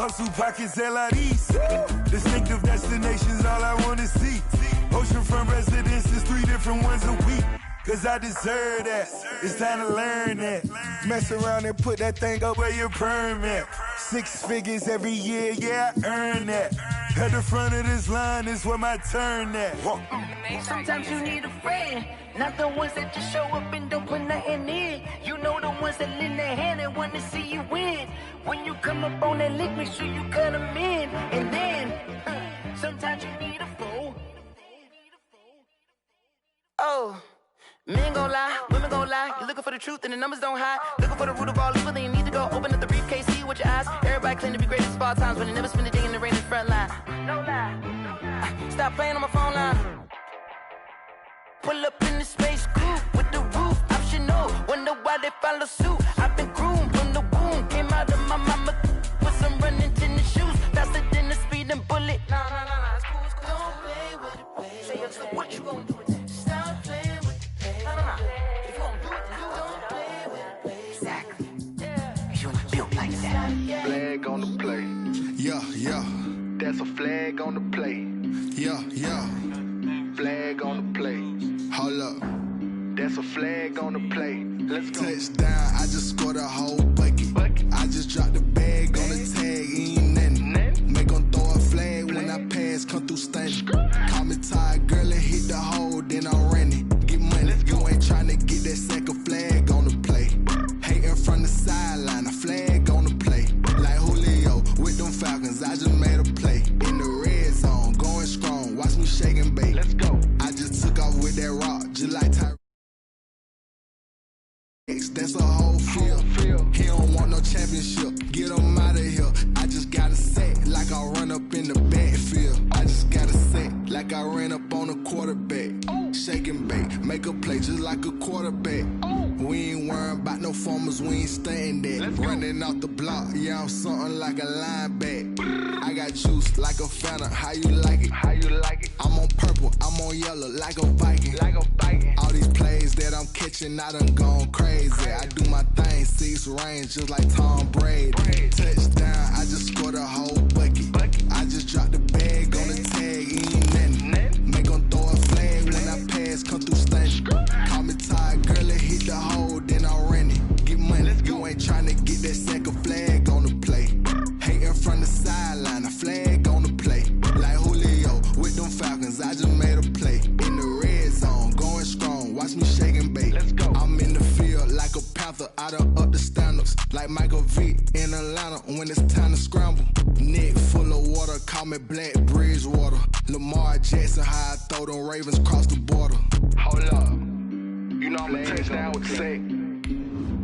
hustle pockets LIDs. Distinctive destinations, all I wanna see. Oceanfront residences, 3 different ones a week. Cause I deserve that. It's time to learn that. Mess around and put that thing up where your perm at. 6 figures every year, yeah, I earn that. At the front of this line is where my turn at. Sometimes you need a friend, not the ones that just show up and don't put nothing in. You know the ones that lend their hand and want to see you win. When you come up on that lick, make sure you cut them in. And then, sometimes you need a fool. Oh. Men gon' lie, women gon' lie. You're looking for the truth and the numbers don't hide. Looking for the root of all evil, then you need to go open up the briefcase, see with your eyes. Everybody claim to be greatest of all times, but they never spend a day in the rain in the front line. No lie. Stop playing on my phone line. Pull up in the space coupe with the roof optional. Wonder why they follow suit. I've been groomed from the womb. Came out of my mama with some running tennis shoes. Faster than the speeding bullet. Nah, it's cool, it's cool. Don't play with it, baby. Say so what you gon' do with it? Stop playing with it, baby. If you gon' do it, then don't play with it, baby. Exactly. Yeah. You ain't built like that. Flag on the play. Yeah. That's a flag on the play. Yeah. Flag on the play. Hold up. That's a flag on the play. Let's go. Touchdown, I just scored a whole bucket. I just dropped the bag on the tag, ain't nothing. Make 'em throw a flag when I pass, come through stunning. Call me tired, girl, and hit the hole, then I'm running. Get money, you ain't tryna get that second flag on the play. Hating from the sideline, a flag on the play. Like Julio with them Falcons, I just made a play. In the red zone, going strong, watch me shake and bake. Let's go. I just took off with that rock, just like Ty. That's a whole field. He don't want no championship. Get him out of here. I just got a set like I run up in the backfield. I just got a set like I ran up on a quarterback. Shake and bake, make a play just like a quarterback. We ain't worrying about no formers, we ain't staying there. Running off the block, yeah, I'm something like a linebacker. I got juice like a Fanta, how you like it? I'm on purple, I'm on yellow like a Viking. All these plays that I'm catching, I done gone crazy. I do my thing, 6 range just like Tom Brady. Touchdown, I just scored a whole bucket. I just dropped the bag on the tag, ain't nothing. Make 'em throw a flag when I pass, come through stunning. Call me tired, girl, and hit the hole, then I'm running. Get money, you ain't tryna get that second flag on the play. Hating from the sideline, a flag on the play. Like Julio with them Falcons, I just made a play. In the red zone, going strong, watch me shake and bake. Let's go. I'm in the field like a Panther, I done up the standards. Like Michael Vick in Atlanta when it's time to scramble. Neck full of water, call me Black Bridgewater. Lamar Jackson, how I throw them Ravens across the border. Hold up. You know I'm a touchdown with the sack.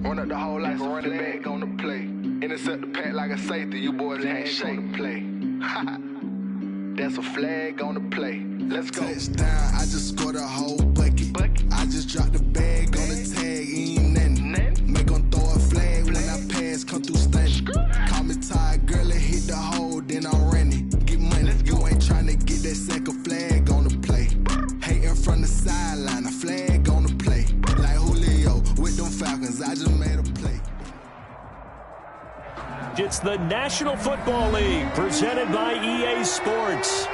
Run up the hole like a running back on the play. Intercept the pack like a safety. You boys ain't shake. Play. That's a flag on the play. Let's go. Touchdown, I just scored a whole bucket. I just dropped the bag on the tag, ain't nothing. Make 'em throw a flag when I pass, come through stunning. Call me tired, girl, and hit the hole, then I'm running. Get money, you ain't tryna get that second flag on the play. Hating from the sideline, a flag on the play. Like Julio with them Falcons, I just made a play. It's the National Football League presented by EA Sports.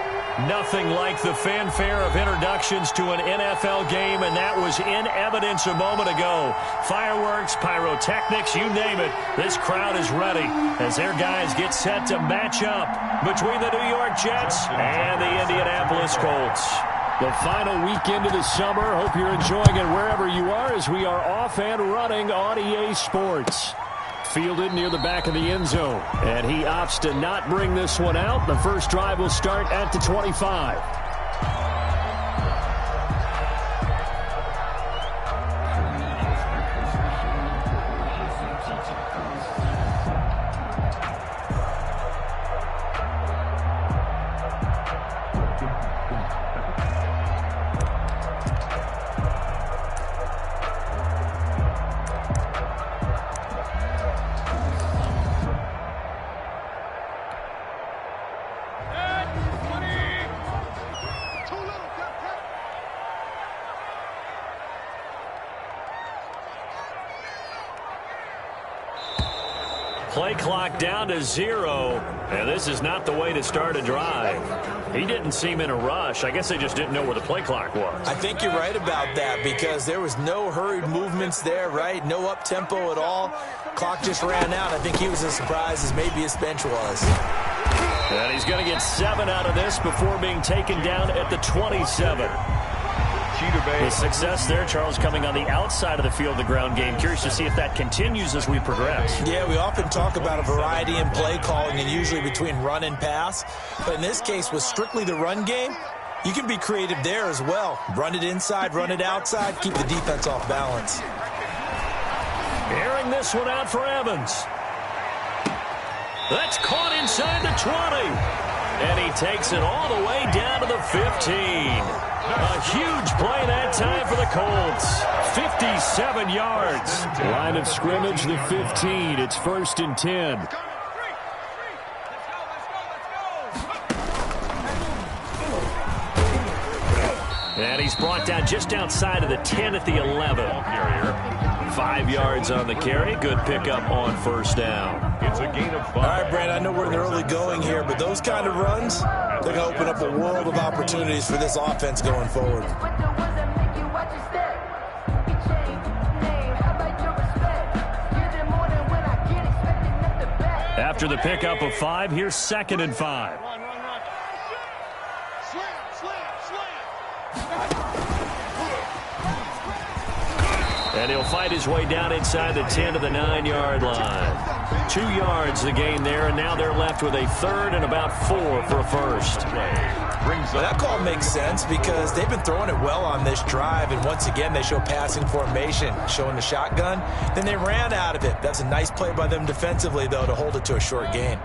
Nothing like the fanfare of introductions to an NFL game, and that was in evidence a moment ago. Fireworks, pyrotechnics, you name it. This crowd is ready as their guys get set to match up between the New York Jets and the Indianapolis Colts. The final weekend of the summer. Hope you're enjoying it wherever you are as we are off and running on EA Sports. Fielded near the back of the end zone, and he opts to not bring this one out. The first drive will start at the 25. play clock down to 0, and this is not the way to start a drive. He didn't seem in a rush. I guess they just didn't know where the play clock was. I think you're right about that because there was no hurried movements there, right? No up-tempo at all. Clock just ran out. I think he was as surprised as maybe his bench was. And he's going to get 7 out of this before being taken down at the 27. The success there, Charles, coming on the outside of the field, the ground game. Curious to see if that continues as we progress. Yeah, we often talk about a variety in play calling and usually between run and pass. But in this case, with strictly the run game, you can be creative there as well. Run it inside, run it outside, keep the defense off balance. Airing this one out for Evans. That's caught inside the 20. And he takes it all the way down to the 15. A huge play that time for the Colts. 57 yards. Line of scrimmage, the 15. It's 1st and 10. And he's brought down just outside of the 10 at the 11. 5 yards on the carry. Good pickup on 1st down. It's a gain of 5. All right, Brand, I know we're in the early going here, but those kind of runs, they're going to open up a world of opportunities for this offense going forward. After the pickup of 5, here's 2nd and 5. And he'll fight his way down inside the 10 to the 9-yard line. 2 yards the gain there, and now they're left with a 3rd and about 4 for a first. Well, that call makes sense because they've been throwing it well on this drive, and once again they show passing formation, showing the shotgun. Then they ran out of it. That's a nice play by them defensively, though, to hold it to a short gain.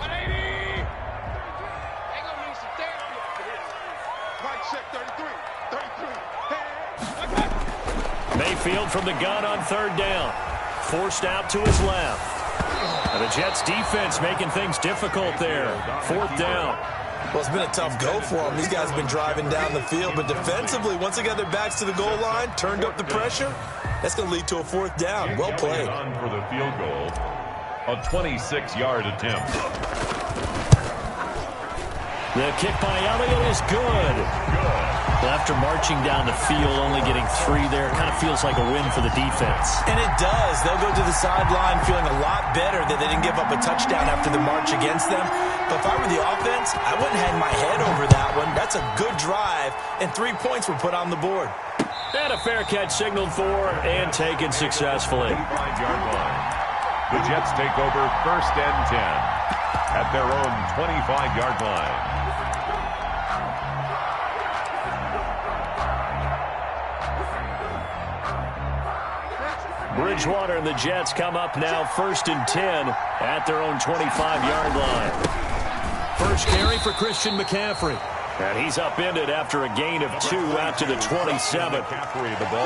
Mayfield from the gun on 3rd down. Forced out to his left. And the Jets defense making things difficult there. 4th down. Well, it's been a tough go for them. These guys have been driving down the field, but defensively, once they got their backs to the goal line, turned up the pressure, that's going to lead to a 4th down. Well played. On for the field goal, a 26-yard attempt. The kick by Elliott is good. After marching down the field, only getting 3 there, kind of feels like a win for the defense. And it does. They'll go to the sideline feeling a lot better that they didn't give up a touchdown after the march against them. But if I were the offense, I wouldn't hang my head over that one. That's a good drive, and 3 points were put on the board. And a fair catch signaled for and taken successfully. 5-yard line. The Jets take over 1st and 10 at their own 25-yard line. Bridgewater and the Jets come up now 1st and 10 at their own 25-yard line. First carry for Christian McCaffrey. And he's upended after a gain of 2 out to the 27.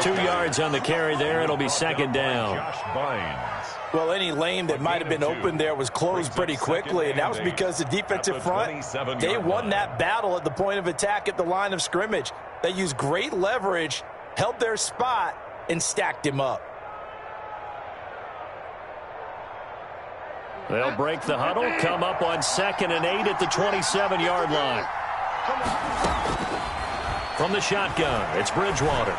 2 yards on the carry there. It'll be 2nd down. Well, any lane that might have been open there was closed pretty quickly, and that was because the defensive front, they won that battle at the point of attack at the line of scrimmage. They used great leverage, held their spot, and stacked him up. They'll break the huddle, come up on 2nd and 8 at the 27-yard line. From the shotgun, it's Bridgewater.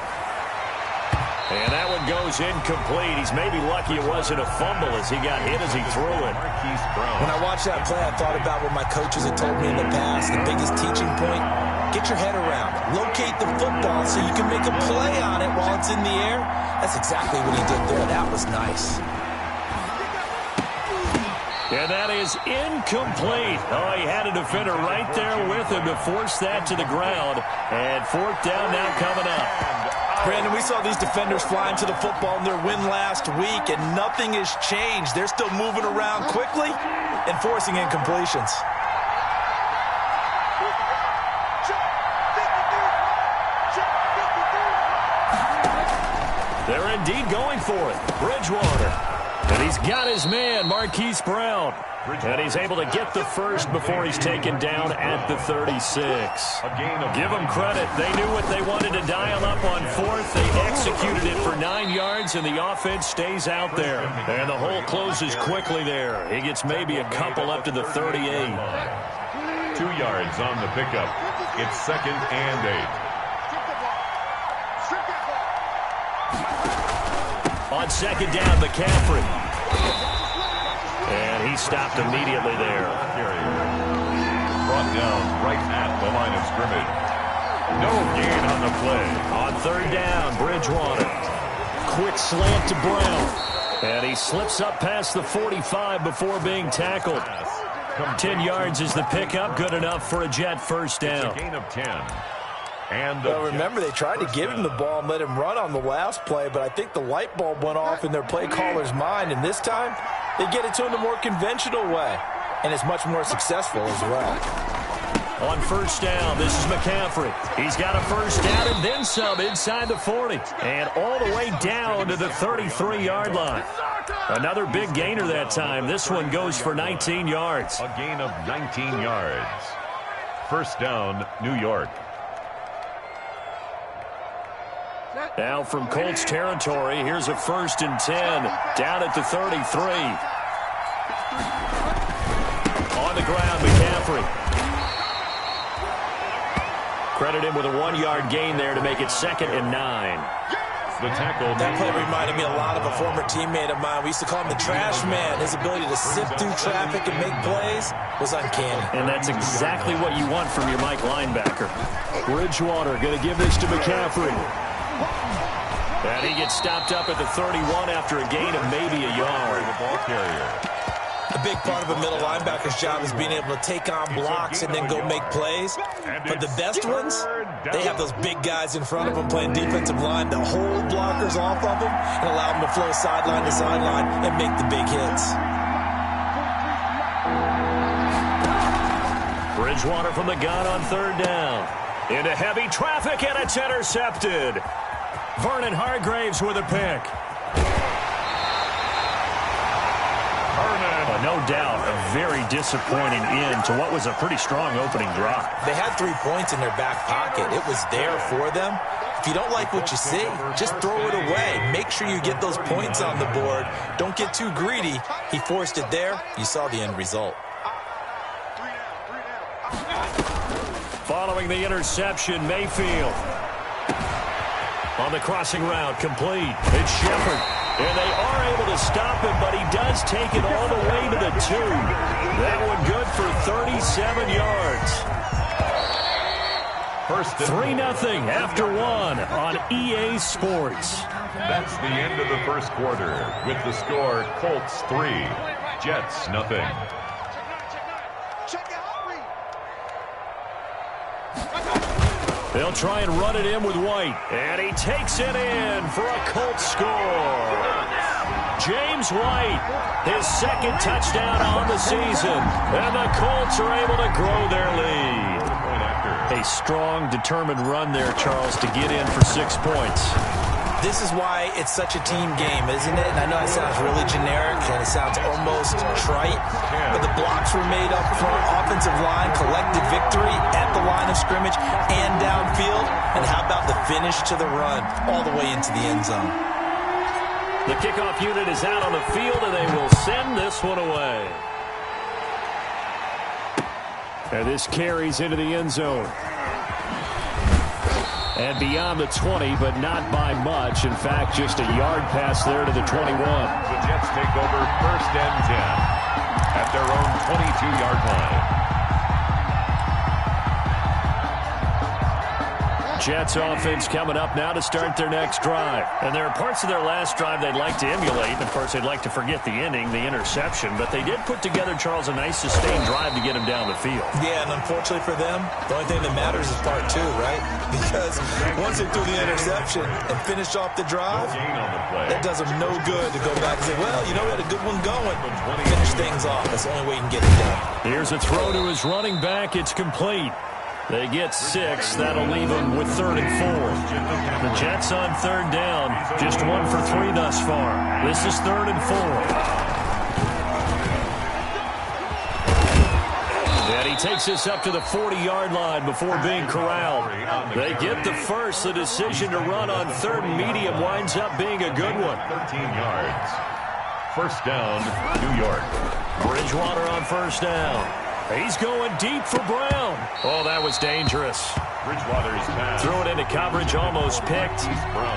And that one goes incomplete. He's maybe lucky it wasn't a fumble as he got hit as he threw it. When I watched that play, I thought about what my coaches had told me in the past. The biggest teaching point, get your head around. Locate the football so you can make a play on it while it's in the air. That's exactly what he did there. That was nice. And that is incomplete. Oh, he had a defender right there with him to force that to the ground. And 4th down now coming up. Brandon, we saw these defenders flying to the football in their win last week, and nothing has changed. They're still moving around quickly and forcing incompletions. They're indeed going for it. Bridgewater. And he's got his man, Marquise Brown. And he's able to get the first before he's taken down at the 36. Give them credit. They knew what they wanted to dial up on fourth. They executed it for 9 yards, and the offense stays out there. And the hole closes quickly there. He gets maybe a couple up to the 38. 2 yards on the pickup. It's 2nd and 8. On 2nd down, McCaffrey. And he stopped immediately there. Brought down right at the line of scrimmage. No gain on the play. On 3rd down, Bridgewater. Quick slant to Brown. And he slips up past the 45 before being tackled. 10 yards is the pickup. Good enough for a Jet first down. It's a gain of 10. And well, remember, they tried to give him the ball and let him run on the last play, but I think the light bulb went off in their play caller's mind, and this time they get it to him the more conventional way, and it's much more successful as well. On 1st down, this is McCaffrey. He's got a first down and then some inside the 40, and all the way down to the 33-yard line. Another big gainer that time. This one goes for 19 yards. A gain of 19 yards. 1st down, New York. Now from Colts territory, here's a 1st and 10 down at the 33. On the ground, McCaffrey. Credit him with a 1-yard gain there to make it 2nd and 9. The tackle. That play reminded me a lot of a former teammate of mine. We used to call him the trash man. His ability to sift through traffic and make plays was uncanny. And that's exactly what you want from your Mike linebacker. Bridgewater going to give this to McCaffrey. And he gets stopped up at the 31 after a gain of maybe a yard. The ball carrier. A big part of a middle linebacker's job is being able to take on blocks and then go make plays. But the best ones, they have those big guys in front of them playing defensive line to hold blockers off of them and allow them to flow sideline to sideline and make the big hits. Bridgewater from the gun on 3rd down. Into heavy traffic, and it's intercepted. Vernon Hargraves with a pick. No doubt, a very disappointing end to what was a pretty strong opening drive. They had 3 points in their back pocket. It was there for them. If you don't like what you see, just throw it away. Make sure you get those points on the board. Don't get too greedy. He forced it there. You saw the end result. Following the interception, Mayfield. On the crossing route, complete. It's Shepard. And they are able to stop him, but he does take it all the way to the 2. That one good for 37 yards. 3-0 after 1 on EA Sports. That's the end of the first quarter with the score Colts 3, Jets 0. They'll try and run it in with White. And he takes it in for a Colts score. James White, his 2nd touchdown on the season. And the Colts are able to grow their lead. A strong, determined run there, Charles, to get in for 6 points. This is why it's such a team game, isn't it? And I know it sounds really generic and it sounds almost trite, but the blocks were made up front, offensive line, collective victory at the line of scrimmage and downfield. And how about the finish to the run all the way into the end zone? The kickoff unit is out on the field, and they will send this one away. And this carries into the end zone. And beyond the 20, but not by much. In fact, just a yard pass there to the 21. The Jets take over 1st and 10 at their own 22-yard line. Jets offense coming up now to start their next drive. And there are parts of their last drive they'd like to emulate. Of course, they'd like to forget the ending, the interception. But they did put together, Charles, a nice sustained drive to get him down the field. Yeah, and unfortunately for them, the only thing that matters is part 2, right? Because once they threw the interception and finished off the drive, that does them no good to go back and say, well, you know, we had a good one going. Finish things off. That's the only way you can get it done. Here's a throw to his running back. It's complete. They get 6. That'll leave them with 3rd and 4. The Jets on 3rd down. Just 1 for 3 thus far. This is 3rd and 4. takes us up to the 40-yard line before being corralled. They get the first. The decision to run on third and medium winds up being a good one. 13 yards. First down, New York. Bridgewater on first down. He's going deep for Brown. Oh, that was dangerous. Bridgewater's pass. Threw it into coverage, almost picked.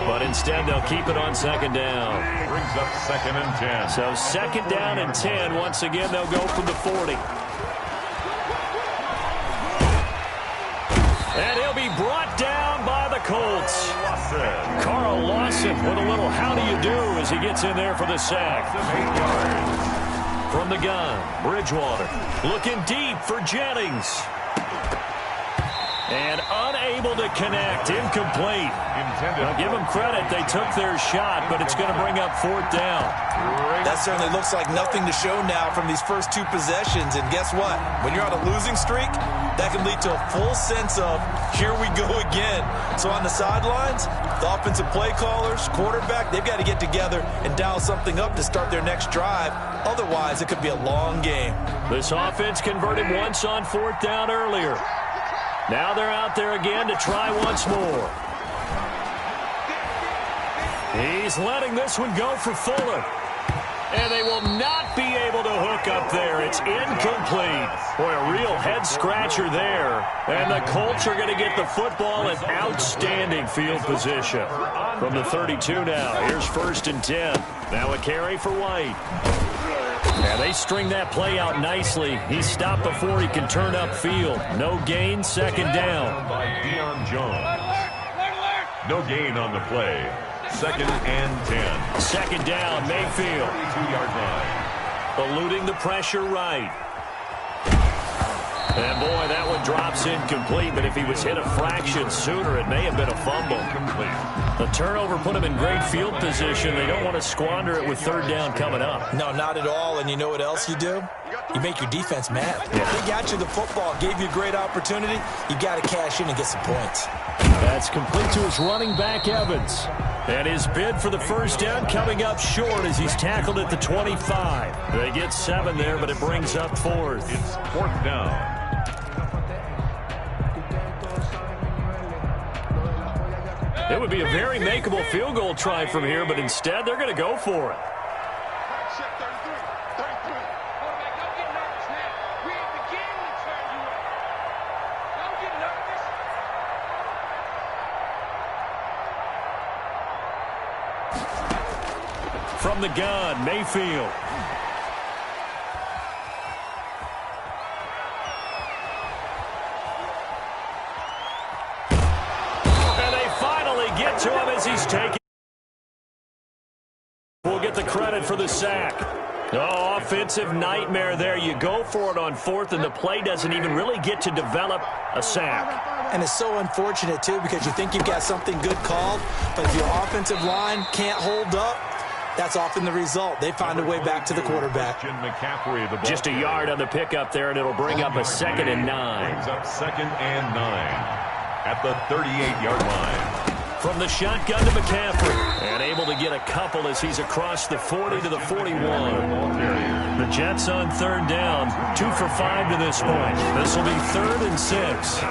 But instead, they'll keep it on second down. Brings up second and 10. So second down and 10. Once again, they'll go from the 40. And he'll be brought down by the Colts. Carl Lawson with a little how do you do as he gets in there for the sack. 8 yards. From the gun, Bridgewater looking deep for Jennings. And unable to connect, incomplete. Now give them credit, they took their shot, but it's going to bring up fourth down. That certainly looks like nothing to show now from these first two possessions. And guess what? When you're on a losing streak, that can lead to a full sense of, here we go again. So on the sidelines, the offensive play callers, quarterback, they've got to get together and dial something up to start their next drive. Otherwise, it could be a long game. This offense converted once on fourth down earlier. Now they're out there again to try once more. He's letting this one go for Fuller. And they will not be able to hook up there. It's incomplete. Boy, a real head-scratcher there. And the Colts are going to get the football in outstanding field position. From the 32 now, here's first and 10. Now a carry for White. And they string that play out nicely. He's stopped before he can turn upfield. No gain, second down. By Deion Jones. No gain on the play. Second and 10. Second down, Mayfield. 32-yard line. Eluding the pressure right. And boy, that one drops incomplete, but if he was hit a fraction sooner, it may have been a fumble. The turnover put him in great field position. They don't want to squander it with third down coming up. No, not at all. And you know what else you do? You make your defense mad. Yeah. They got you the football, gave you a great opportunity. You got to cash in and get some points. That's complete to his running back, Evans. And his bid for the first down coming up short as he's tackled at the 25. They get 7 there, but it brings up fourth. It's fourth down. It would be a very makeable field goal try from here, but instead they're going to go for it. From the gun, Mayfield. And they finally get to him as he's taken. We'll get the credit for the sack. Oh, offensive nightmare there. You go for it on fourth, and the play doesn't even really get to develop a sack. And it's so unfortunate, too, because you think you've got something good called, but if your offensive line can't hold up, that's often the result. They find a way back to the quarterback. Just a yard on the pickup there, and it'll bring up a second and 9. Brings up second and 9 at the 38-yard line. From the shotgun to McCaffrey. And able to get a couple as he's across the 40 to the 41. The Jets on third down. 2 for 5 to this point. This will be third and 6.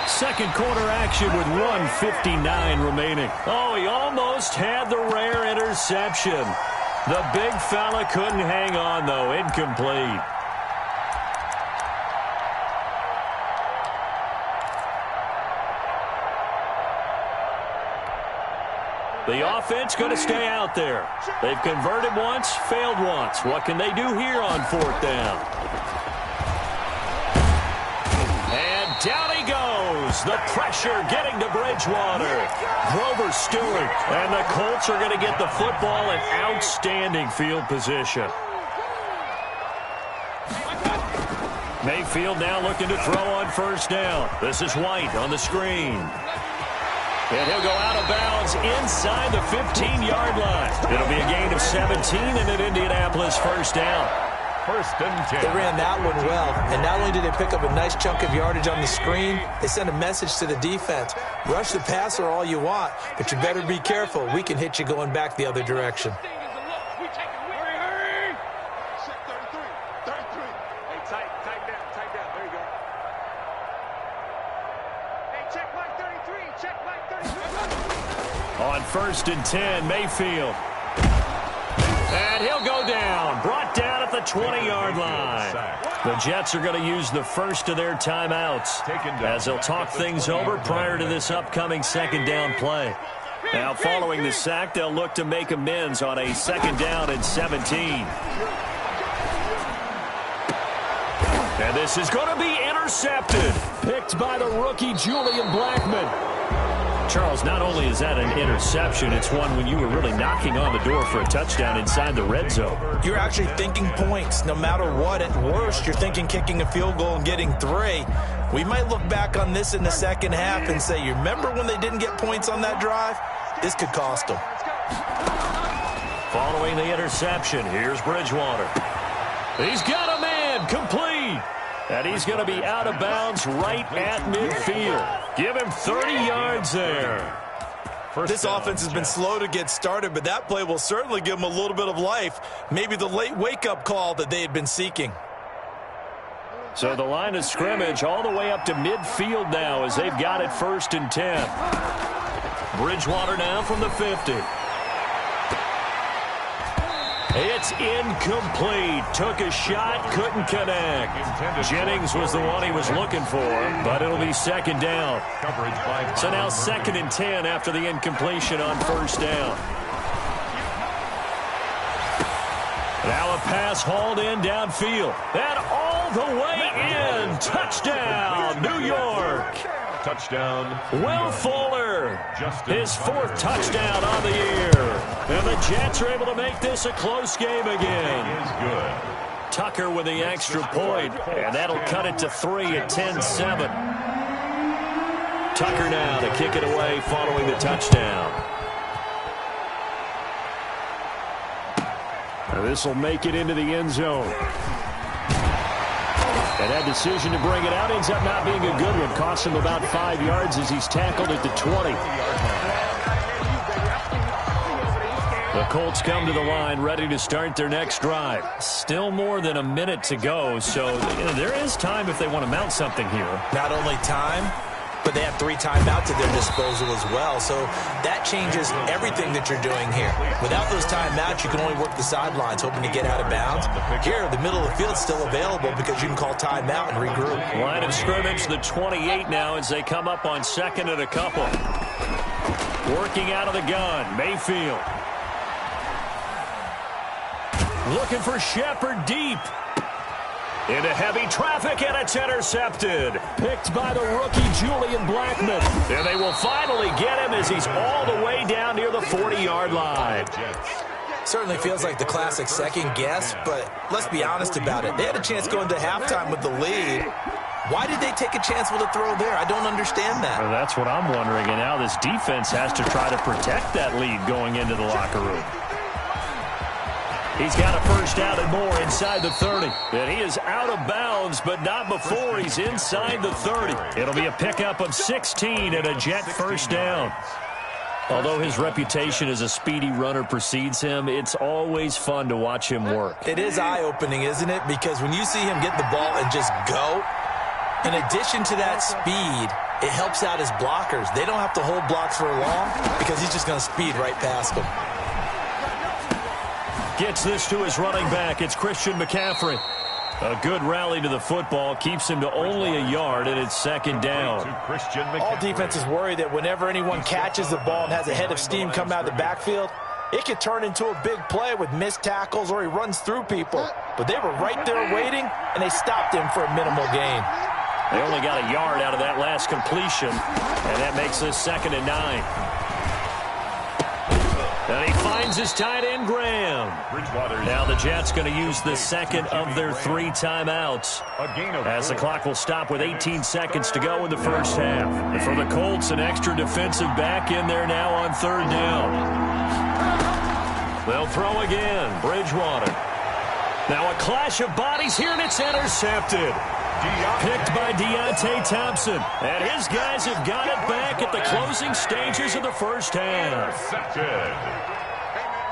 Second quarter action with 1:59 remaining. Oh, he almost had the rare interception. The big fella couldn't hang on, though. Incomplete. The offense going to stay out there. They've converted once, failed once. What can they do here on fourth down? And down he goes. The pressure getting to Bridgewater. Grover Stewart. And the Colts are going to get the football in outstanding field position. Mayfield now looking to throw on first down. This is White on the screen. And he'll go out of bounds inside the 15-yard line. It'll be a gain of 17 and an Indianapolis first down. First and 10. They ran that one well. And not only did they pick up a nice chunk of yardage on the screen, they sent a message to the defense. Rush the passer all you want, but you better be careful. We can hit you going back the other direction. On 1st and 10, Mayfield. And he'll go down. Brought down at the 20-yard line. The Jets are going to use the first of their timeouts as they'll talk things over prior to this upcoming second down play. Now, following the sack, they'll look to make amends on a 2nd down and 17. And this is going to be intercepted. Picked by the rookie, Julian Blackmon. Charles, not only is that an interception, it's one when you were really knocking on the door for a touchdown inside the red zone. You're actually thinking points no matter what. At worst, you're thinking kicking a field goal and getting 3. We might look back on this in the second half and say, you remember when they didn't get points on that drive? This could cost them. Following the interception, here's Bridgewater. He's got a man, complete. And he's going to be out of bounds right at midfield. Give him 30 yards there. This offense has been slow to get started, but that play will certainly give them a little bit of life. Maybe the late wake-up call that they had been seeking. So the line of scrimmage all the way up to midfield now as they've got it 1st and 10. Bridgewater now from the 50. It's incomplete. Took a shot, couldn't connect. Jennings was the one he was looking for, but it'll be 2nd down. So now 2nd and 10 after the incompletion on 1st down. Now a pass hauled in downfield. And all the way in. Touchdown, New York. Touchdown. Will Fuller, his 4th touchdown on the year. And the Jets are able to make this a close game again. Is good. Tucker with the extra point, and that'll cut it to 3 at 10-7. Tucker now to kick it away following the touchdown. This will make it into the end zone. And that decision to bring it out ends up not being a good one. Costs him about 5 yards as he's tackled at the 20. The Colts come to the line ready to start their next drive. Still more than a minute to go, so there is time if they want to mount something here. Not only time, but they have 3 timeouts at their disposal as well. So that changes everything that you're doing here. Without those timeouts, you can only work the sidelines, hoping to get out of bounds. Here, the middle of the field's still available because you can call timeout and regroup. Line of scrimmage, the 28 now as they come up on 2nd and a couple. Working out of the gun, Mayfield. Looking for Shepard deep. Into heavy traffic, and it's intercepted. Picked by the rookie, Julian Blackmon. And they will finally get him as he's all the way down near the 40-yard line. Certainly feels like the classic second guess, but let's be honest about it. They had a chance going to halftime with the lead. Why did they take a chance with a throw there? I don't understand that. Well, that's what I'm wondering, and now this defense has to try to protect that lead going into the locker room. He's got a 1st down and more inside the 30. And he is out of bounds, but not before he's inside the 30. It'll be a pickup of 16 and a Jet 1st down. Although his reputation as a speedy runner precedes him, it's always fun to watch him work. It is eye-opening, isn't it? Because when you see him get the ball and just go, in addition to that speed, it helps out his blockers. They don't have to hold blocks for long because he's just going to speed right past them. Gets this to his running back. It's Christian McCaffrey. A good rally to the football keeps him to only a yard, and it's 2nd down. All defenses worry that whenever anyone catches the ball and has a head of steam come out of the backfield, it could turn into a big play with missed tackles or he runs through people. But they were right there waiting, and they stopped him for a minimal gain. They only got a yard out of that last completion, and that makes this 2nd and 9. And he finds his tight end, Graham. Now the Jets going to use the 2nd of their 3 timeouts as the clock will stop with 18 seconds to go in the 1st half. And for the Colts, an extra defensive back in there now on 3rd down. They'll throw again. Bridgewater. Now a clash of bodies here, and it's intercepted. Picked by Deontay Thompson. And his guys have got it back at the closing stages of the 1st half.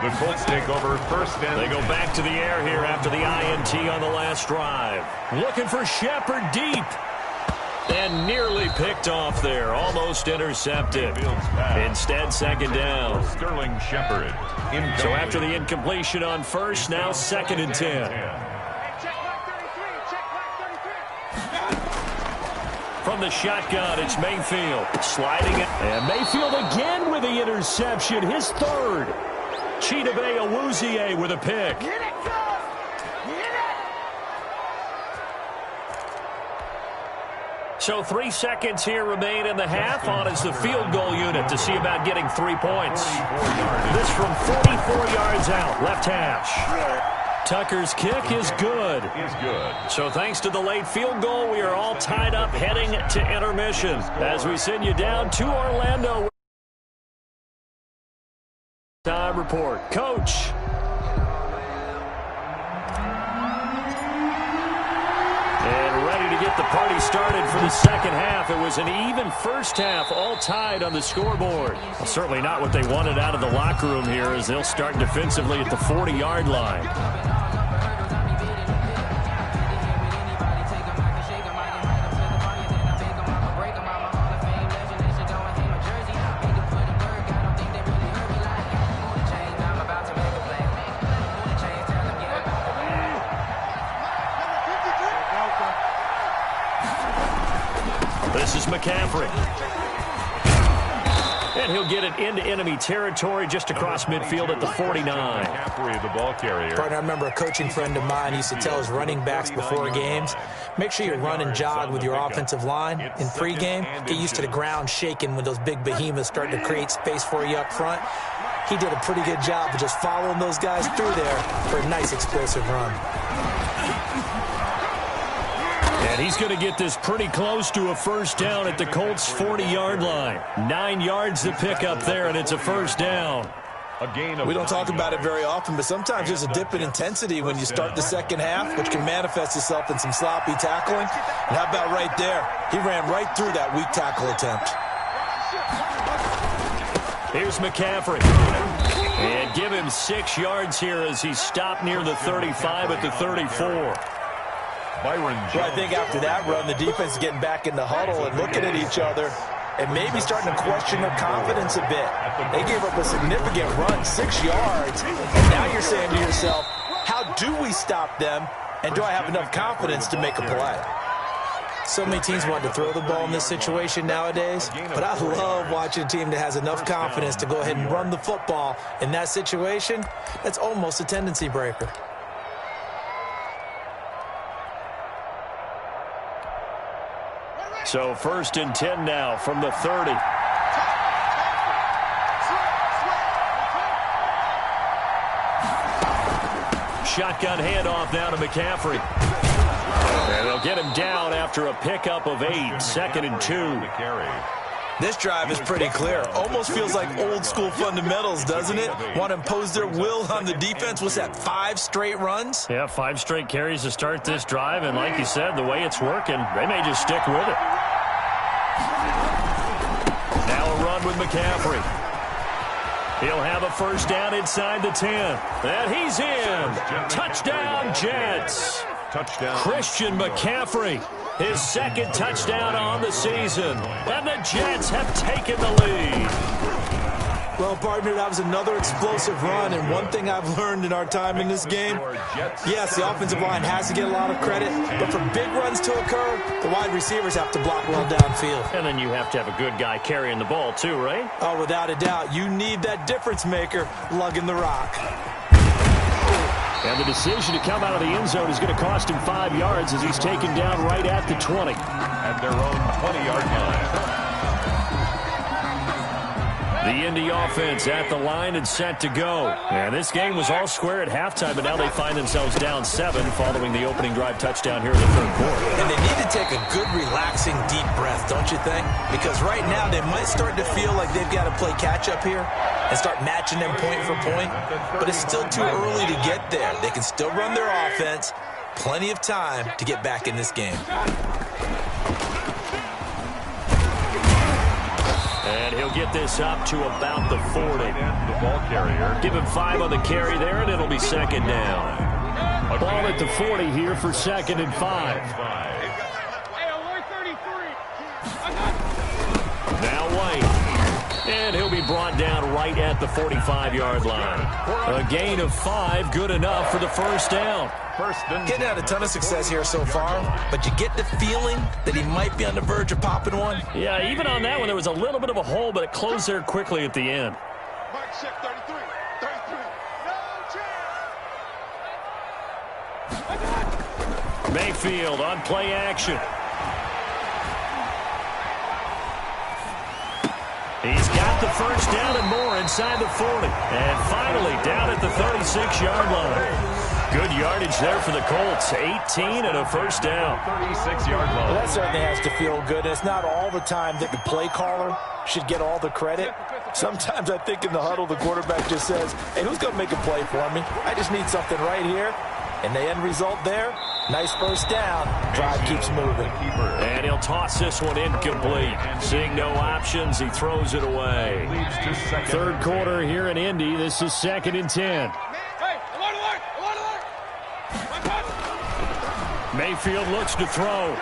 The Colts take over 1st and... They go back to the air here after the INT on the last drive. Looking for Shepard deep. And nearly picked off there. Almost intercepted. Instead, second down. Sterling Shepard. So after the incompletion on first, now 2nd and 10. From the shotgun, it's Mayfield. Sliding it. And Mayfield again with the interception. His 3rd. Chidobe Awuzie with a pick. So 3 seconds here remain in the half. On is the field goal unit to see about getting 3 points. This from 44 yards out, left hash. Tucker's kick is good. So thanks to the late field goal, we are all tied up heading to intermission as we send you down to Orlando. Time report. Coach. And ready to get the party started for the second half. It was an even first half, all tied on the scoreboard. Well, certainly not what they wanted out of the locker room here as they'll start defensively at the 40-yard line. This is McCaffrey. And he'll get it into enemy territory just across midfield at the 49. McCaffrey, the ball carrier. Partner, I remember a coaching friend of mine used to tell his running backs before games, make sure you run and jog with your offensive line in pregame. Get used to the ground shaking when those big behemoths start to create space for you up front. He did a pretty good job of just following those guys through there for a nice explosive run. And he's going to get this pretty close to a first down at the Colts' 40-yard line. 9 yards to pick up there, and it's a first down. We don't talk about it very often, but sometimes there's a dip in intensity when you start the second half, which can manifest itself in some sloppy tackling. And how about right there? He ran right through that weak tackle attempt. Here's McCaffrey. And give him 6 yards here as he stopped near the 35 at the 34. Byron Jones. Well, I think after that run, the defense is getting back in the huddle and looking at each other and maybe starting to question their confidence a bit. They gave up a significant run, 6 yards, and now you're saying to yourself, how do we stop them, and do I have enough confidence to make a play? So many teams want to throw the ball in this situation nowadays, but I love watching a team that has enough confidence to go ahead and run the football in that situation. That's almost a tendency breaker. So 1st and 10 now from the 30. Shotgun handoff now to McCaffrey. And they'll get him down after a pickup of 8. 2nd and 2. This drive is pretty clear. Almost feels like old school fundamentals, doesn't it? Want to impose their will on the defense. What's that, 5 straight runs? Yeah, 5 straight carries to start this drive. And like you said, the way it's working, they may just stick with it. Now a run with McCaffrey. He'll have a first down inside the 10. And he's in. Touchdown, Jets. Touchdown. Christian McCaffrey, his 2nd touchdown on the season. And the Jets have taken the lead. Well, partner, that was another explosive run, and one thing I've learned in our time in this game, yes, the offensive line has to get a lot of credit, but for big runs to occur, the wide receivers have to block well downfield. And then you have to have a good guy carrying the ball too, right? Oh, without a doubt. You need that difference maker lugging the rock. And the decision to come out of the end zone is going to cost him 5 yards as he's taken down right at the 20. At their own 20-yard line. The Indy offense at the line and set to go. And this game was all square at halftime, but now they find themselves down 7 following the opening drive touchdown here in the 3rd quarter. And they need to take a good, relaxing, deep breath, don't you think? Because right now they might start to feel like they've got to play catch-up here and start matching them point for point. But it's still too early to get there. They can still run their offense. Plenty of time to get back in this game. And he'll get this up to about the 40. The ball carrier. Give him 5 on the carry there, and it'll be 2nd down. Ball at the 40 here for 2nd and 5. Hey, alert 33. And he'll be brought down right at the 45-yard line. A gain of 5, good enough for the first down. Getting had a ton of success here so far, but you get the feeling that he might be on the verge of popping one. Yeah, even on that one, there was a little bit of a hole, but it closed there quickly at the end. Mike check 33. 33. No chance. Mayfield on play action. He's got the first down and more inside the 40. And finally down at the 36-yard line. Good yardage there for the Colts. 18 and a first down. 36-yard line. Well, that certainly has to feel good. It's not all the time that the play caller should get all the credit. Sometimes I think in the huddle the quarterback just says, hey, who's going to make a play for me? I just need something right here. And the end result there, nice first down. Drive keeps moving. And he'll toss this one incomplete. Seeing no options, he throws it away. Third quarter here in Indy. This is 2nd and 10. Mayfield looks to throw.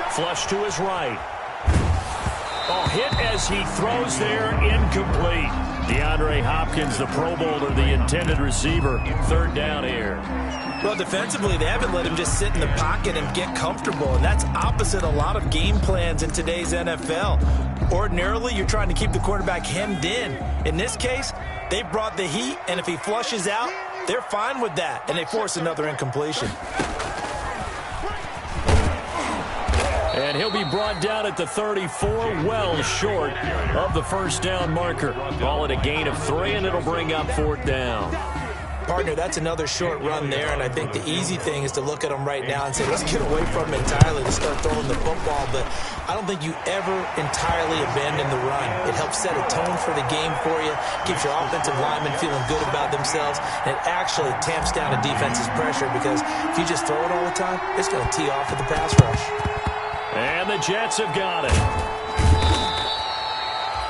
Flush to his right. Oh, hit as he throws there, incomplete. DeAndre Hopkins, the Pro Bowler, the intended receiver. Third down here. Well, defensively, they haven't let him just sit in the pocket and get comfortable, and that's opposite a lot of game plans in today's NFL. Ordinarily, you're trying to keep the quarterback hemmed in. In this case, they brought the heat, and if he flushes out, they're fine with that, and they force another incompletion. And he'll be brought down at the 34, well short of the first down marker. Call it a gain of 3, and it'll bring up 4th down. Partner, that's another short run there, and I think the easy thing is to look at him right now and say, let's get away from him entirely to start throwing the football, but I don't think you ever entirely abandon the run. It helps set a tone for the game for you, keeps your offensive linemen feeling good about themselves, and it actually tamps down a defense's pressure because if you just throw it all the time, it's going to tee off with the pass rush. And the Jets have got it.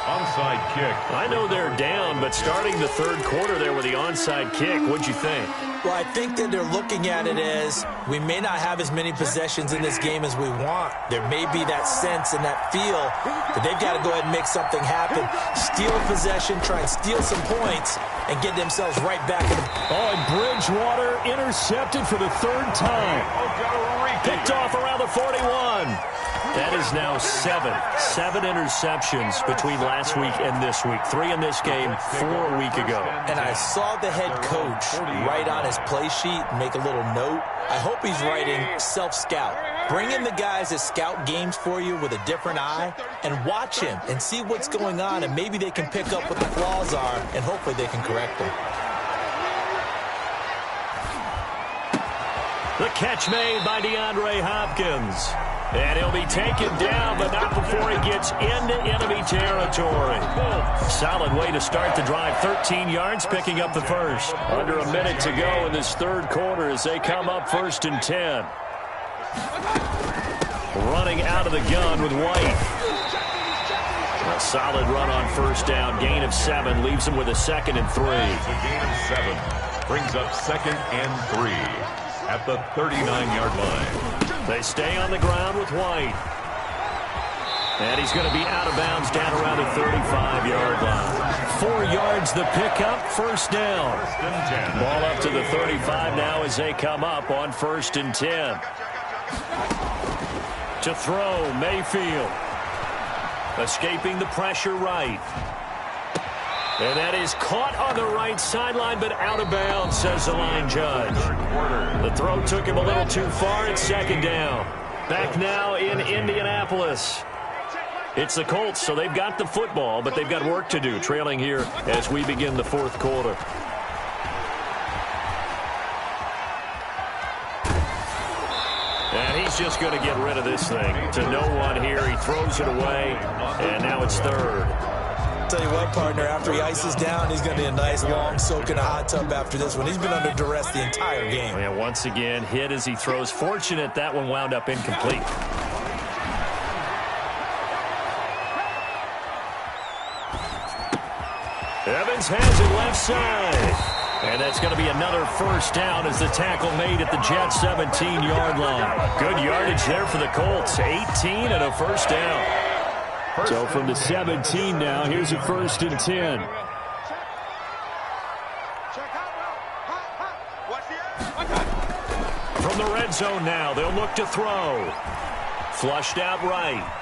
Onside kick. I know they're down, but starting the third quarter there with the onside kick, what'd you think? Well, I think that they're looking at it as we may not have as many possessions in this game as we want. There may be that sense and that feel that they've got to go ahead and make something happen. Steal a possession, try and steal some points, and get themselves right back in the... Oh, and Bridgewater intercepted for the third time. Picked off around the 41. That is now 7 interceptions between last week and this week. 3 in this game, 4 a week ago. And I saw the head coach write on his play sheet, make a little note. I hope he's writing self-scout. Bring in the guys that scout games for you with a different eye and watch him and see what's going on, and maybe they can pick up what the flaws are, and hopefully they can correct them. The catch made by DeAndre Hopkins. And he'll be taken down, but not before he gets into enemy territory. Solid way to start the drive. 13 yards, picking up the first. Under a minute to go in this third quarter as they come up 1st and 10. Running out of the gun with White. A solid run on first down. Gain of 7 leaves him with a 2nd and 3. It's a gain of 7. Brings up 2nd and 3 at the 39-yard line. They stay on the ground with White. And he's going to be out of bounds down around the 35-yard line. 4 yards the pickup, first down. Ball up to the 35 now as they come up on 1st and 10. To throw, Mayfield. Escaping the pressure right. And that is caught on the right sideline, but out of bounds, says the line judge. The throw took him a little too far. It's 2nd down. Back now in Indianapolis. It's the Colts, so they've got the football, but they've got work to do, trailing here as we begin the 4th quarter. And he's just going to get rid of this thing. To no one here. He throws it away, and now it's 3rd. Tell you what, partner, after he ices down, he's going to be a nice long soak in a hot tub after this one. He's been under duress the entire game. And once again, hit as he throws. Fortunate that one wound up incomplete. Evans has it left side. And that's going to be another first down as the tackle made at the Jets' 17-yard line. Good yardage there for the Colts. 18 and a first down. So from the 17 now, here's a 1st and 10. From the red zone now, they'll look to throw. Flushed out right.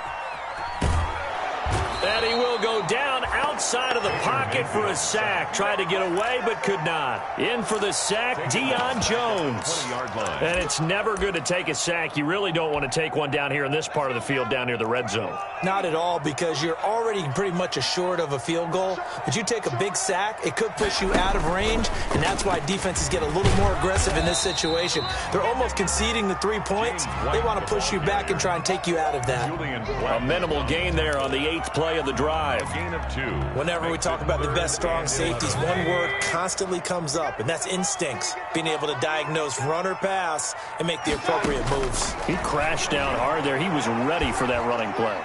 And he will go down outside of the pocket for a sack. Tried to get away, but could not. In for the sack, Deion Jones. And it's never good to take a sack. You really don't want to take one down here in this part of the field, down near the red zone. Not at all, because you're already pretty much assured of a field goal. But you take a big sack, it could push you out of range, and that's why defenses get a little more aggressive in this situation. They're almost conceding the 3 points. They want to push you back and try and take you out of that. A minimal gain there on the 8th play of the drive. Gain of 2. Whenever we talk about the best strong safeties, one word constantly comes up, and that's instincts. Being able to diagnose run or pass and make the appropriate moves. He crashed down hard there. He was ready for that running play.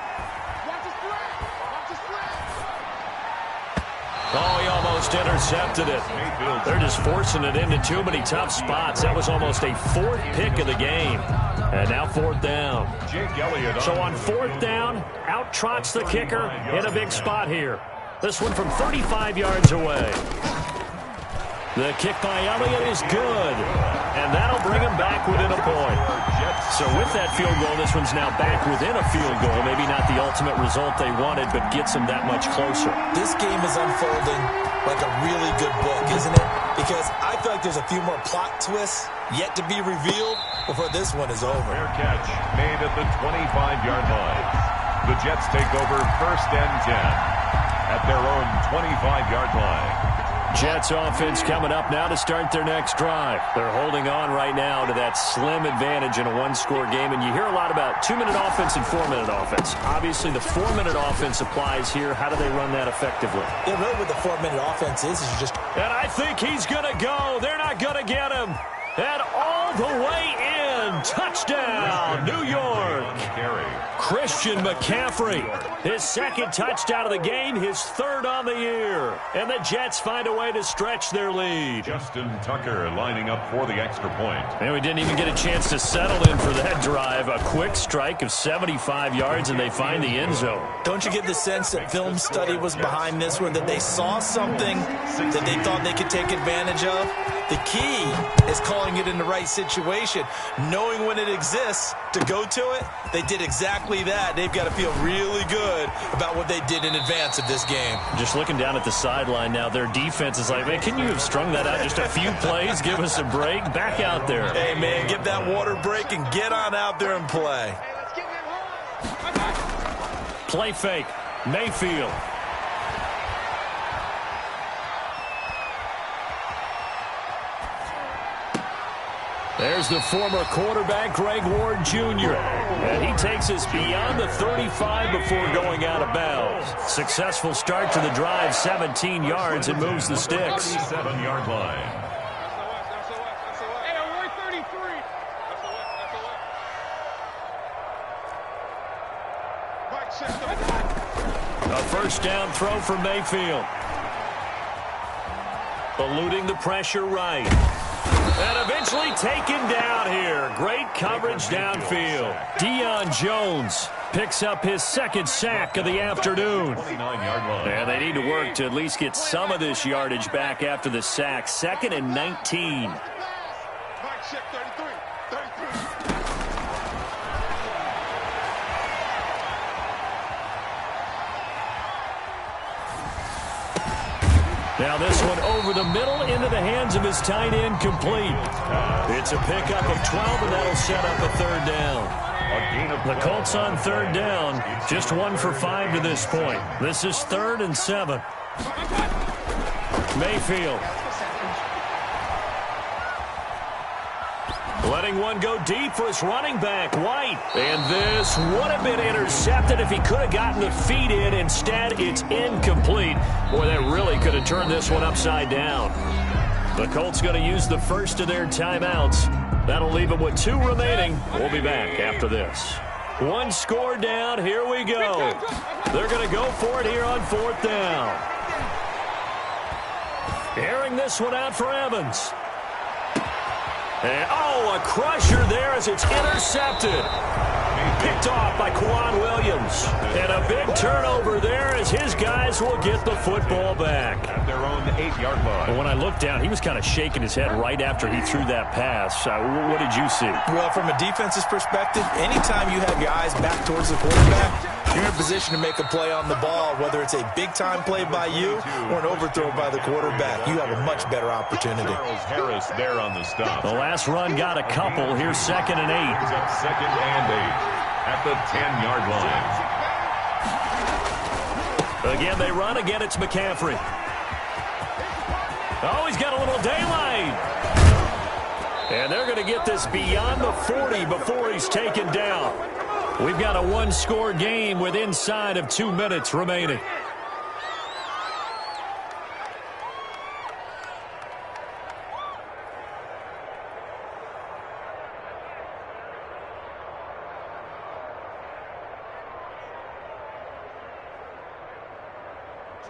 Oh, he almost intercepted it. They're just forcing it into too many tough spots. That was almost a 4th pick of the game. And now 4th down. So on 4th down, out trots the kicker in a big spot here. This one from 35 yards away. The kick by Elliott is good. And that'll bring him back within a point. So with that field goal, this one's now back within a field goal. Maybe not the ultimate result they wanted, but gets them that much closer. This game is unfolding like a really good book, isn't it? Because I feel like there's a few more plot twists yet to be revealed before this one is over. Fair catch made at the 25-yard line. The Jets take over 1st and 10 at their own 25-yard line. Jets offense coming up now to start their next drive. They're holding on right now to that slim advantage in a one-score game, and you hear a lot about 2-minute offense and 4-minute offense. Obviously, the 4-minute offense applies here. How do they run that effectively? Yeah, really what the 4-minute offense is you just... And I think he's going to go. They're not going to get him. And all the way in. Touchdown, New York. Christian McCaffrey. His 2nd touchdown of the game, his 3rd on the year. And the Jets find a way to stretch their lead. Justin Tucker lining up for the extra point. And we didn't even get a chance to settle in for that drive. A quick strike of 75 yards, and they find the end zone. Don't you get the sense that film study was behind this one, that they saw something that they thought they could take advantage of? The key is calling it in the right situation, knowing when it exists to go to it. They did exactly that. They've got to feel really good about what they did in advance of this game. Just looking down at the sideline now, their defense is like, man, can you have strung that out just a few plays? Give us a break. Back out there. Hey, man, give that water break and get on out there and play. Play fake. Mayfield. There's the former quarterback, Greg Ward Jr. And he takes us beyond the 35 before going out of bounds. Successful start to the drive, 17 yards, and moves the sticks. 7-yard line. A 1st down throw for Mayfield. Eluding the pressure right. And eventually taken down here. Great coverage downfield. Deion Jones picks up his 2nd sack of the afternoon. 29-yard line. And they need to work to at least get some of this yardage back after the sack. 2nd and 19. Now this one over the middle into the hands of his tight end, complete. It's a pickup of 12, and that'll set up a 3rd down. The Colts on 3rd down, just 1 for 5 to this point. This is 3rd and 7. Mayfield. Letting one go deep for his running back, White. And this would have been intercepted if he could have gotten the feet in. Instead, it's incomplete. Boy, that really could have turned this one upside down. The Colts going to use the first of their timeouts. That'll leave them with 2 remaining. We'll be back after this. 1 score down. Here we go. They're going to go for it here on 4th down. Airing this one out for Evans. And, oh, a crusher there as it's intercepted. Picked off by Quan Williams. And a big turnover there as his guys will get the football back. At their own 8-yard line. Well, when I looked down, he was kind of shaking his head right after he threw that pass. What did you see? Well, from a defense's perspective, anytime you have your eyes back towards the quarterback, you're in a position to make a play on the ball, whether it's a big-time play by you or an overthrow by the quarterback. You have a much better opportunity. Charles Harris there on the stop. The last run got a couple. Here's 2nd and 8. It's up 2nd and 8 at the 10-yard line. Again, they run. Again, it's McCaffrey. Oh, he's got a little daylight. And they're going to get this beyond the 40 before he's taken down. We've got a one-score game with inside of 2 minutes remaining.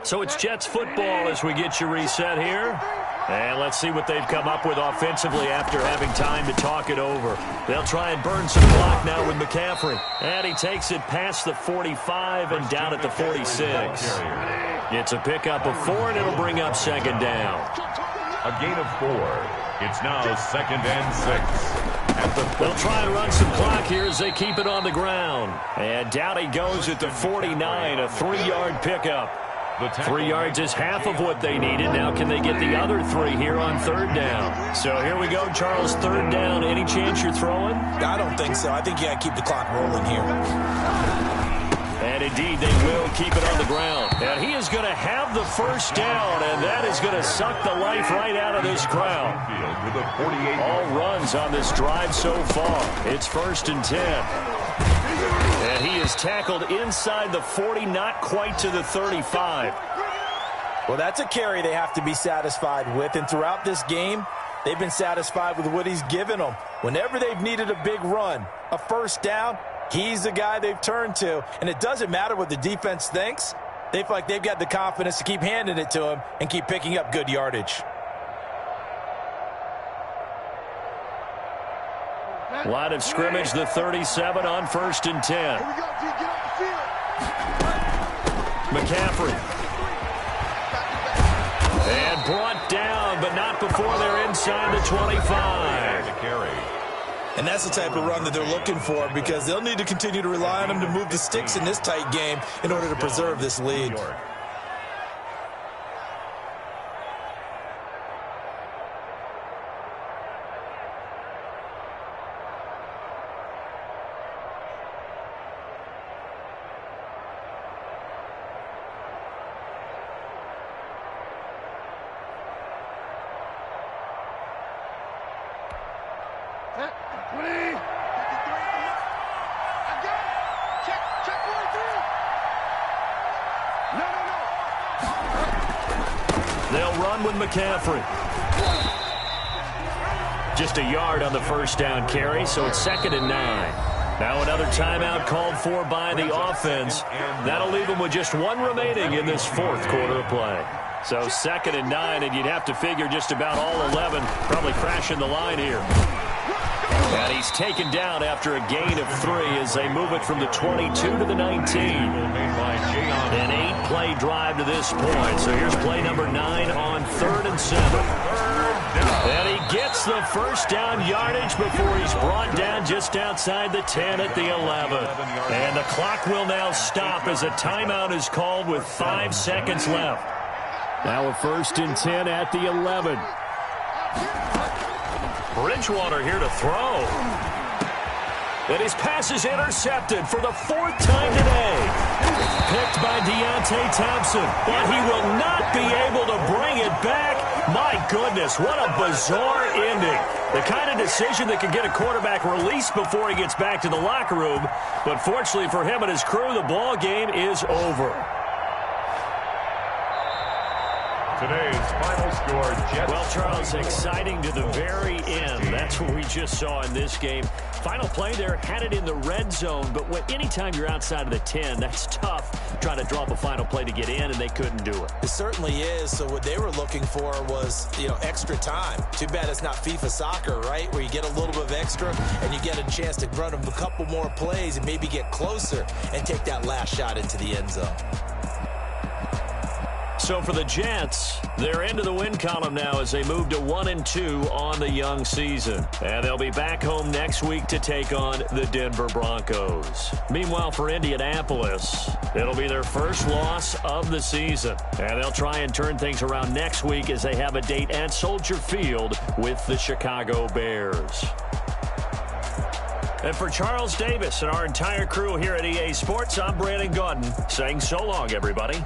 So it's Jets football as we get you reset here. And let's see what they've come up with offensively after having time to talk it over. They'll try and burn some clock now with McCaffrey. And he takes it past the 45 and down at the 46. It's a pickup of 4, and it'll bring up 2nd down. A gain of 4. It's now 2nd and 6. They'll try and run some clock here as they keep it on the ground. And down he goes at the 49, a 3-yard pickup. 3 yards is half of what they needed. Now can they get the other 3 here on 3rd down? So here we go, Charles, 3rd down. Any chance you're throwing? I don't think so. I think you got to keep the clock rolling here. And indeed, they will keep it on the ground. And he is going to have the 1st down, and that is going to suck the life right out of this crowd. All runs on this drive so far. It's 1st and 10. And he is tackled inside the 40, not quite to the 35. Well, that's a carry they have to be satisfied with. And throughout this game, they've been satisfied with what he's given them. Whenever they've needed a big run, a 1st down, he's the guy they've turned to. And it doesn't matter what the defense thinks. They feel like they've got the confidence to keep handing it to him and keep picking up good yardage. Line of scrimmage, the 37 on 1st and 10. McCaffrey. And brought down, but not before they're inside the 25. And that's the type of run that they're looking for, because they'll need to continue to rely on him to move the sticks in this tight game in order to preserve this lead. They'll run with McCaffrey. Just a yard on the 1st down carry, so it's 2nd and 9. Now another timeout called for by the offense. That'll leave them with just 1 remaining in this 4th quarter of play. So 2nd and 9, and you'd have to figure just about all 11 probably crashing the line here. And he's taken down after a gain of 3 as they move it from the 22 to the 19. An 8-play drive to this point. So here's play number 9 on 3rd and 7. And he gets the 1st down yardage before he's brought down just outside the 10 at the 11. And the clock will now stop as a timeout is called with 5 seconds left. Now a 1st and 10 at the 11. Bridgewater here to throw. And his pass is intercepted for the 4th time today. Picked by Deontay Thompson. And he will not be able to bring it back. My goodness, what a bizarre ending. The kind of decision that could get a quarterback released before he gets back to the locker room. But fortunately for him and his crew, the ball game is over. Today's final score, Jets. Well, Charles, exciting to the very end. That's what we just saw in this game. Final play there, had it in the red zone, but anytime you're outside of the 10, that's tough trying to draw up a final play to get in, and they couldn't do it. It certainly is. So what they were looking for was, extra time. Too bad it's not FIFA soccer, right, where you get a little bit of extra and you get a chance to run them a couple more plays and maybe get closer and take that last shot into the end zone. So for the Jets, they're into the win column now as they move to 1-2 on the young season. And they'll be back home next week to take on the Denver Broncos. Meanwhile, for Indianapolis, it'll be their first loss of the season. And they'll try and turn things around next week as they have a date at Soldier Field with the Chicago Bears. And for Charles Davis and our entire crew here at EA Sports, I'm Brandon Gaudin saying so long, everybody.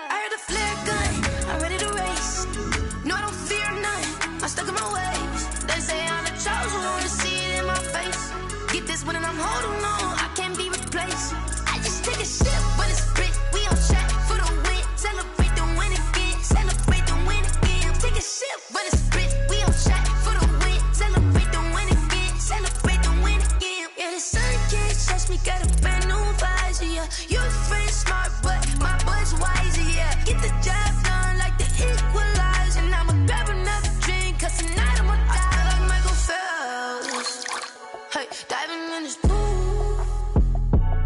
I heard the flare gun, I'm ready to race. No, I don't fear none, I'm stuck in my ways. They say I'm the chosen one, to see it in my face. Get this one and I'm holding on, I can't be replaced. I just take a sip, but it's split, we on track for the win. Celebrate the win again, celebrate the win again. Take a sip, but it's split, we on track for the win. Celebrate the win again, celebrate the win again. Yeah, the sun can't touch me, got a brand new visor, yeah. You're friend smart, but my bud's wiser, yeah. Get the job done like the equalizer. And I'ma grab another drink, cause tonight I'ma die like Michael Phelps. Hey, diving in this pool,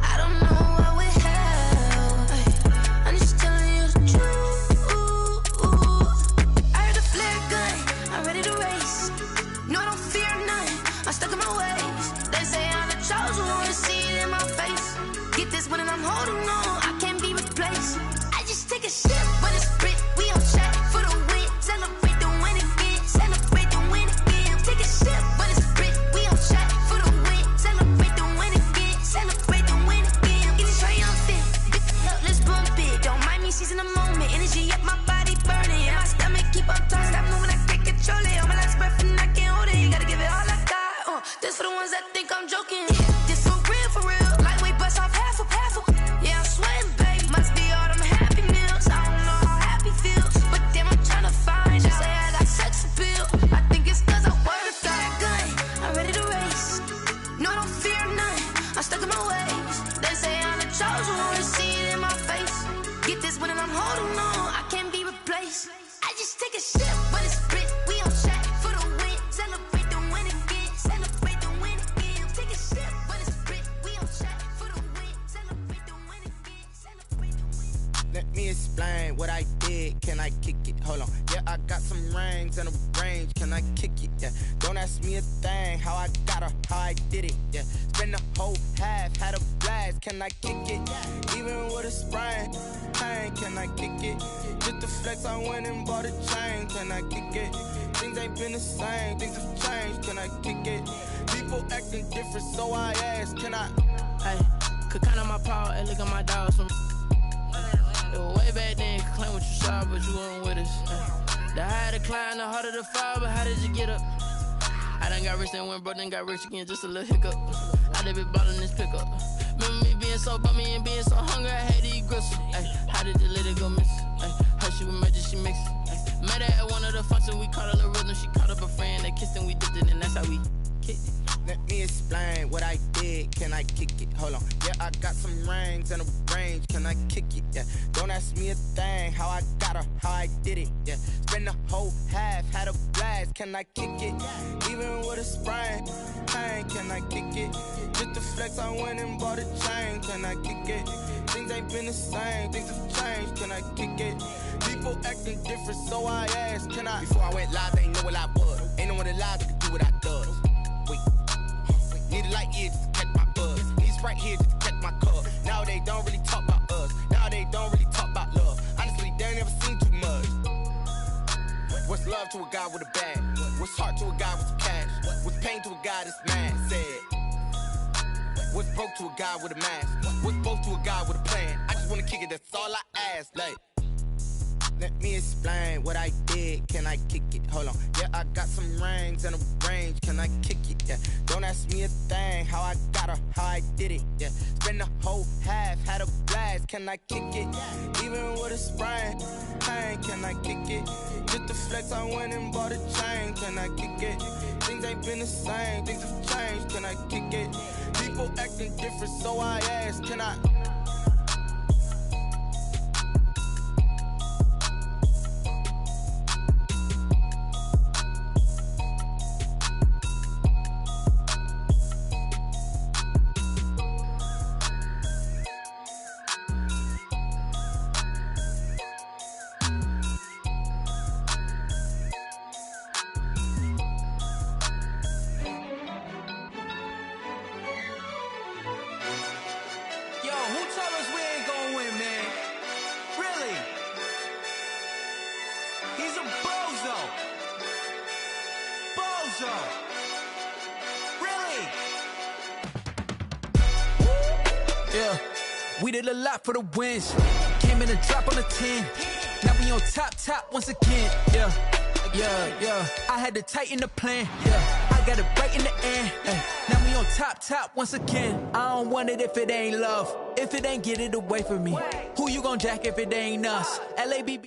I don't know what would help. Hey, I'm just telling you the truth. I heard the flare gun, I'm ready to race. No, I don't fear none, I'm stuck in my ways. They say I'm the chosen one, to see it in my face. Get this one and I'm holding on, I can't be replaced. I just take a sip, but it's split, we on track for the win. Celebrate the win again, celebrate the win again. Take a sip, but it's split, we on track for the win. Celebrate the win again, celebrate the win again. Get it triumphant, look, let's bump it. Don't mind me seizing the moment, energy up my body burning. And my stomach keep on turning, stop moving, I can't control it. On my last breath and I can't hold it, you gotta give it all I got. This for the ones that think I'm joking. This for real, lightweight bust off half a. Yeah, I'm sweating, babe, must be all them happy meals. I don't know how happy feels, but damn, I'm tryna find out. Say I got sex appeal, I think it's cause I work that gun, I'm ready to race. No, I don't fear none, I'm stuck in my ways. They say I'm the chosen one, to see it in my face. Get this one and I'm holding on, I can't be replaced. I just take a sip, but it's split, we on track for the win. Celebrate the win again, celebrate the win again. explain what I did? Can I kick it? Hold on. Yeah, I got some rings and a range. Can I kick it? Yeah. Don't ask me a thing. How I got her, how I did it. Yeah. Spend the whole half, had a blast. Can I kick it? Even with a sprain, pain. Can I kick it? Just the flex, I went and bought a chain. Can I kick it? Things ain't been the same. Things have changed. Can I kick it? People acting different, so I ask. Can I? Hey, could count on my power and look at my dogs from. It was way back then, could claim what you saw, but you weren't with us. The higher the climb, the harder the fall, but how did you get up? I done got rich, then went broke, then got rich again, just a little hiccup. I done been ballin' this pickup. Remember me being so bummy and being so hungry, I had to eat gristle. Ay, how did the lady go miss? Ay, her she was major, she mixed. Met her at one of the functions, we caught a little rhythm, she caught up a friend, they kissed and we dipped it, and that's how we kicked it. Let me explain what I did. Can I kick it? Hold on. Yeah, I got some rings and a range. Can I kick it? Yeah. Don't ask me a thing. How I got her, how I did it. Yeah. Spend the whole half, had a blast. Can I kick it? Even with a sprain, pain. Can I kick it? Just the flex, I went and bought a chain. Can I kick it? Things ain't been the same. Things have changed. Can I kick it? People acting different, so I asked. Can I? Before I went live, they ain't know what I was. Ain't no one alive that could do what I does. Wait. Need a light here just to catch my buzz. Need Sprite here just to catch my cup. Now they don't really talk about us. Now they don't really talk about love. Honestly, they ain't never seen too much. What's love to a guy with a bag? What's heart to a guy with some cash? What's pain to a guy that's mad? Said. What's broke to a guy with a mask? What's both to a guy with a plan? I just wanna kick it, that's all I ask. Like, let me explain what I did. Can I kick it? Hold on. Yeah, I got some rings and a range. Can I kick it? Yeah. Don't ask me a thing. How I got her, how I did it. Yeah. Spend the whole half, had a blast. Can I kick it? Even with a sprain, pain. Can I kick it? Just the flex, I went and bought a chain. Can I kick it? Things ain't been the same. Things have changed. Can I kick it? People acting different, so I ask. Can I? We did a lot for the wins. Came in a drop on a 10. Now we on top once again. Yeah. I had to tighten the plan. Yeah. I got it right in the end. Now we on top once again. I don't want it if it ain't love. If it ain't, get it away from me. Who you gon' jack if it ain't us? LABB.